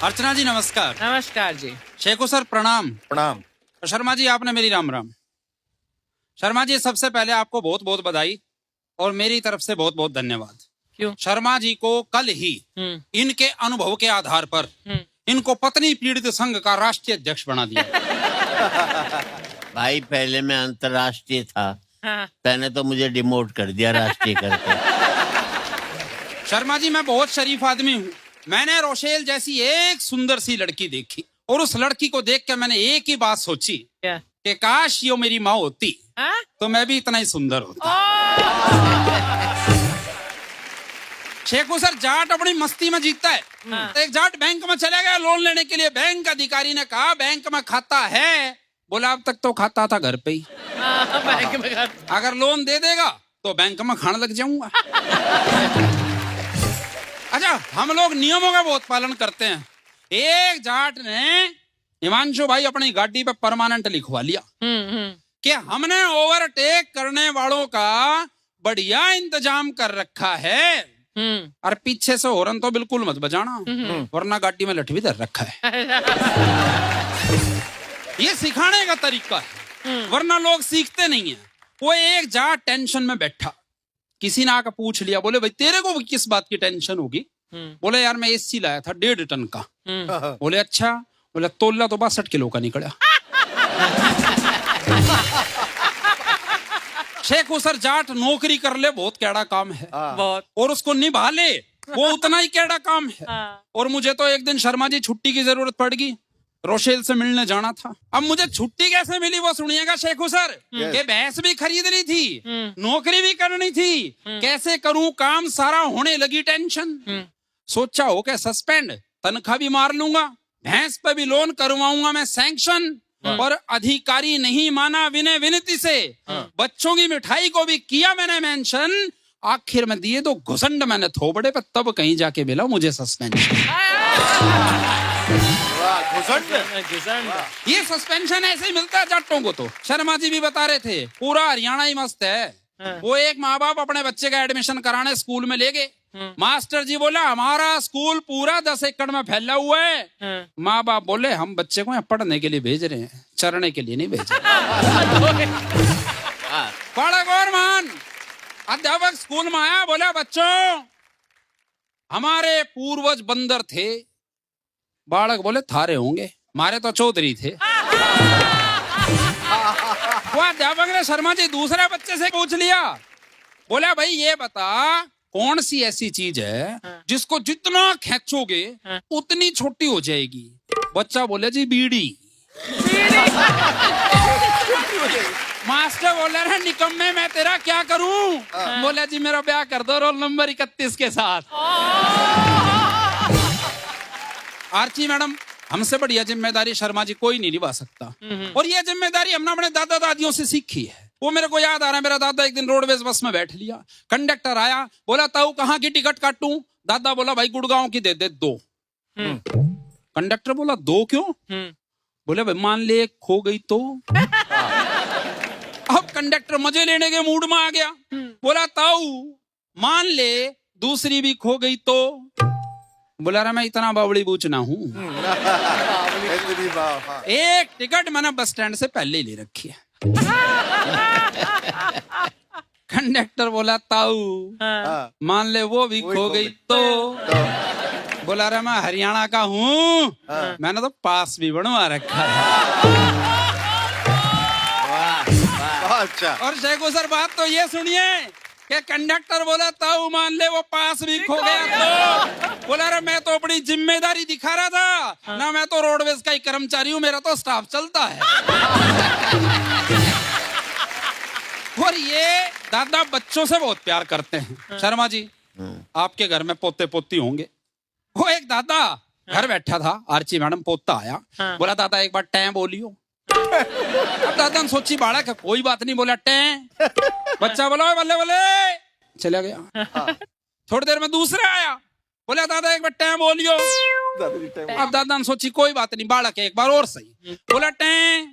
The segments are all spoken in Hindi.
अर्चना जी नमस्कार। नमस्कार जी। शेखो सर प्रणाम। प्रणाम। तो शर्मा जी आपने मेरी राम राम। शर्मा जी सबसे पहले आपको बहुत बहुत बधाई और मेरी तरफ से बहुत बहुत धन्यवाद। क्यों? शर्मा जी को कल ही इनके अनुभव के आधार पर इनको पत्नी पीड़ित संघ का राष्ट्रीय अध्यक्ष बना दिया। भाई पहले मैं अंतर्राष्ट्रीय था, हाँ। पहले तो मुझे डिमोट कर दिया राष्ट्रीय करके। शर्मा जी मैं बहुत शरीफ आदमी हूँ। मैंने रोशेल जैसी एक सुंदर सी लड़की देखी और उस लड़की को देख के मैंने एक ही बात सोची क्या? कि काश ये मेरी माँ होती हाँ? तो मैं भी इतना ही सुंदर होता। शेखू सर जाट अपनी मस्ती में जीतता है। तो एक जाट बैंक में चला गया लोन लेने के लिए। बैंक अधिकारी ने कहा बैंक में खाता है? बोला अब तक तो खाता था घर पे ही। बैंक में खाता। अगर लोन दे देगा तो बैंक में खाने लग जाऊंगा। अच्छा हम लोग नियमों का बहुत पालन करते हैं। एक जाट ने हिमांशु भाई अपनी गाड़ी पे परमानेंट लिखवा लिया कि हमने ओवरटेक करने वालों का बढ़िया इंतजाम कर रखा है और पीछे से हॉर्न तो बिल्कुल मत बजाना वरना गाड़ी में लठ भी धर रखा है। ये सिखाने का तरीका है वरना लोग सीखते नहीं है। वो एक जाट टेंशन में बैठा, किसी ने आकर पूछ लिया, बोले भाई तेरे को किस बात की टेंशन होगी? बोले यार मैं एसी लाया था 1.5 टन का। बोले अच्छा? बोले तोला तो 62 किलो का निकला। शेखू सर जाट नौकरी कर ले बहुत कैड़ा काम है बहुत। और उसको निभा ले वो उतना ही कैड़ा काम है। और मुझे तो एक दिन शर्मा जी छुट्टी की जरूरत पड़ गई, रोशेल से मिलने जाना था। अब मुझे छुट्टी कैसे मिली वो सुनिएगा शेखू सर। कि भैंस भी खरीदनी थी, नौकरी भी करनी थी, कैसे करूं काम सारा होने लगी टेंशन। सोचा हो के सस्पेंड, तनख्वाह भी मार लूंगा, भैंस पे भी लोन करवाऊंगा मैं सैंक्शन। और अधिकारी नहीं माना विनय विनती से, बच्चों की मिठाई को भी किया मैंने मेंशन। आखिर में दिए तो घुसंड मैंने थोबड़े पे, तब कहीं जाके मिला मुझे सस्पेंशन। ये सस्पेंशन ऐसे ही मिलता है जाटों को। तो शर्मा जी भी बता रहे थे पूरा हरियाणा ही मस्त है। वो एक माँ बाप अपने बच्चे का एडमिशन कराने स्कूल में ले गए। मास्टर जी बोला हमारा स्कूल पूरा 10 एकड़ में फैला हुआ है। माँ बाप बोले हम बच्चे को यहाँ पढ़ने के लिए भेज रहे हैं, चरने के लिए नहीं भेज रहे। बड़ा गौरमान अध्यापक स्कूल में आया, बोला बच्चों हमारे पूर्वज बंदर थे। बालक बोले थारे होंगे, मारे तो चौधरी थे। वो अध्यापक ने शर्मा जी दूसरे बच्चे से पूछ लिया, बोला भाई ये बता कौन सी ऐसी चीज है जिसको जितना खींचोगे उतनी छोटी हो जाएगी? बच्चा बोले जी बीड़ी। मास्टर बोले रहे निकम्मे मैं तेरा क्या करूं? बोला जी मेरा ब्याह कर दो रोल नंबर 31 के साथ। आर्ची मैडम हमसे बढ़िया जिम्मेदारी शर्मा जी कोई नहीं निभा सकता। और ये जिम्मेदारी हमने अपने दादा दादियों से सीखी है। वो मेरे को याद आ रहा है, मेरा दादा एक दिन रोडवेज बस में बैठ लिया। कंडक्टर आया, बोला ताऊ कहाँ की टिकट काटूं? दादा बोला भाई गुड़गांव की दे दे 2। कंडक्टर बोला 2 क्यों? बोले भाई मान ले एक खो गई तो। अब कंडक्टर मजे लेने के मूड में आ गया, बोला ताऊ मान ले दूसरी भी खो गई तो। बोला रहा मैं इतना बावड़ी बूच ना हूं। एक टिकट मैंने बस स्टैंड से पहले ही ले रखी है। कंडक्टर बोला ताऊ मान ले वो भी खो गई तो। बोला रहा मैं हरियाणा का हूँ, मैंने तो पास भी बनवा रखा है। अच्छा। और शेखू सर बात तो ये सुनिए कि कंडक्टर बोला ताऊ मान ले वो पास भी खो गया तो। बोला रहा मैं तो अपनी जिम्मेदारी दिखा रहा था ना, मैं तो रोडवेज का ही कर्मचारी हूँ, मेरा तो स्टाफ चलता है। और ये दादा बच्चों से बहुत प्यार करते हैं। शर्मा जी आपके घर में पोते पोती होंगे। वो एक दादा घर बैठा था, आर्ची मैडम पोता आया, बोला दादा एक बार टैं बोलियो। अब दादा ने सोची बालक कोई बात नहीं, बोला टैं। बच्चा बोला बल्ले बल्ले, चला गया। थोड़ी देर में दूसरा आया, बोला दादा एक बार टैं बोलियो। अब दादा ने सोची कोई बात नहीं, बालक एक बार और सही, बोला टैं।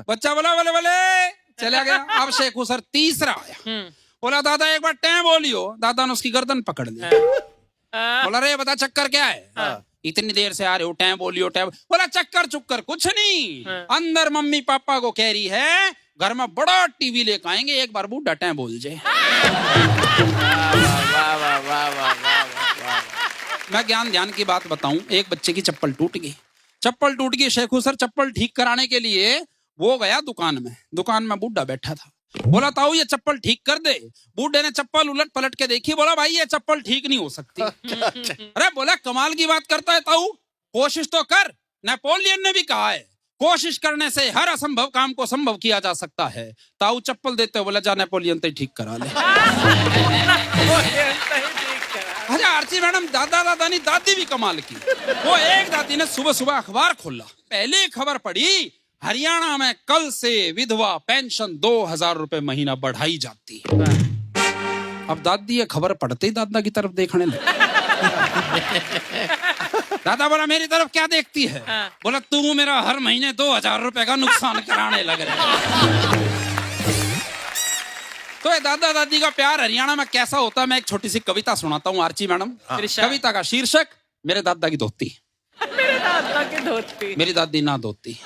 बच्चा बोला बल्ले बल्ले, चला गया। अब शेखू सर तीसरा आया, बोला दादा एक बार टैं बोलियो। दादा ने उसकी गर्दन पकड़ ली, बोला रे बता चक्कर क्या है? इतनी देर से आ रहे हो, टैं बोलियो टैं। बोला चक्कर चुक्कर कुछ नहीं, हाँ। अंदर मम्मी पापा को कह रही है घर में बड़ा टीवी लेकर आएंगे, एक बार बूढ़ा टैं बोल जाए। वाह वाह वाह वाह वाह। मैं ज्ञान ध्यान की बात बताऊं, एक बच्चे की चप्पल टूट गई। चप्पल टूट गई, शेखू सर चप्पल ठीक कराने के लिए वो गया दुकान में बूढ़ा बैठा था। बोला ताऊ ये चप्पल ठीक कर दे। बूढ़े ने चप्पल उलट पलट के देखी, बोला भाई ये चप्पल ठीक नहीं हो सकती। अरे बोला कमाल की बात करता है ताऊ, कोशिश तो कर। नेपोलियन ने भी कहा है कोशिश करने से हर असंभव काम को संभव किया जा सकता है। ताऊ चप्पल देते हो, बोला जा नेपोलियन तो ठीक करा ले। अरे आरती मैडम दादा दादा नहीं, दादी भी कमाल की। वो एक दादी ने सुबह सुबह अखबार खोला, पहली खबर पढ़ी, हरियाणा में कल से विधवा पेंशन 2000 रुपए महीना बढ़ाई जाती है। अब दादी ये खबर पढ़ते ही दादा की तरफ देखने लगे। दादा बोला मेरी तरफ क्या देखती है? बोला तू मेरा हर महीने 2000 रुपए का नुकसान कराने लग रहा है। तो ये दादा दादी का प्यार हरियाणा में कैसा होता है, मैं एक छोटी सी कविता सुनाता हूँ आरची मैडम। कविता का शीर्षक मेरे दादा की धोती। मेरे दादा की धोती। मेरी दादी ना धोती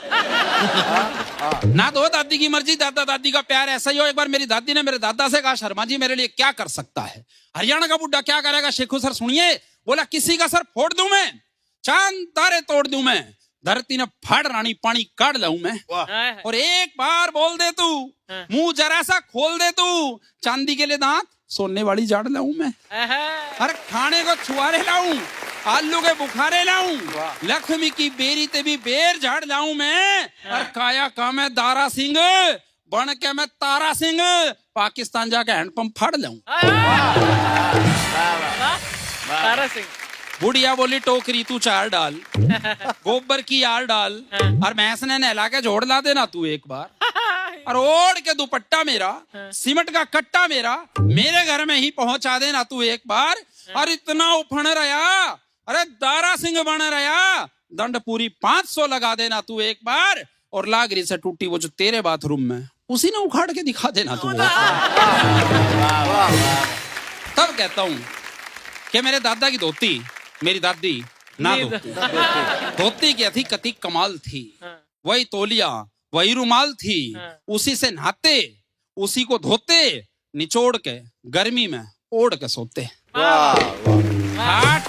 ना दो, दादी की मर्जी, दादा दादी का प्यार ऐसा ही हो। एक बार मेरी दादी ने मेरे दादा से कहा शर्मा जी मेरे लिए क्या कर सकता है? हरियाणा का बुड्ढा क्या करेगा? शेखू सर सुनिए। बोला किसी का सर फोड़ दूं मैं, चांद तारे तोड़ दूं मैं, धरती ने फाड़ रानी पानी काट लाऊं मैं, और एक बार बोल दे तू, मुंह जरा सा खोल दे तू, चांदी के लिए दांत सोने वाली झाड़ लाऊं मैं। अरे खाने को छुआरे लाऊं, आलू के बुखारे लाऊं, लक्ष्मी की बेरी ते भी बेर झाड़ लाऊं मैं, और काया का मैं दारा सिंह बन के मैं तारा सिंह पाकिस्तान जाके हैंडपंप फाड़ लाऊं। तारा सिंह। बुढ़िया बोली टोकरी तू चार डाल, गोबर की यार डाल, और भैंस ने नहला के जोड़ ला देना तू एक बार, और ओढ़ के दुपट्टा मेरा, सीमेंट का कट्टा मेरा मेरे घर में ही पहुंचा देना तू एक बार। और इतना उफण रहा, अरे दारा सिंह बन रहा, दंड पूरी 500 लगा देना तू एक बार, और लागरी से टूटी वो जो तेरे बाथरूम में उसी ने उखाड़ के दिखा देना तू। तब कहता हूं कि मेरे दादा की धोती मेरी दादी ना धोती। धोती क्या थी? कति कमाल थी। वही तौलिया वही रुमाल थी, उसी से नहाते, उसी को धोते, निचोड़ के गर्मी में ओढ़ के सोते। खाट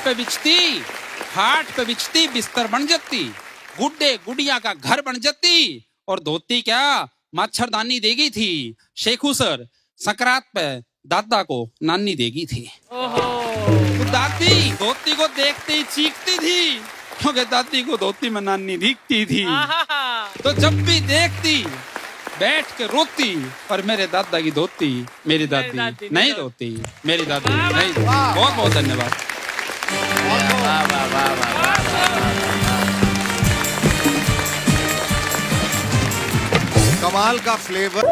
पे बिछती बिस्तर बन जाती, गुड्डे गुड़िया का घर बन जाती, और धोती क्या मच्छरदानी देगी थी। शेखू सर संक्रांत पे दादा को नानी देगी थी। तो दादी धोती को देखते ही चीखती थी, क्योंकि दादी को धोती में नानी दिखती थी। तो जब भी देखती बैठ के रोती, और मेरे दादा की धोती मेरी दादी नहीं धोती, मेरी दादी नहीं धोती। बहुत बहुत धन्यवाद। कमाल का फ्लेवर।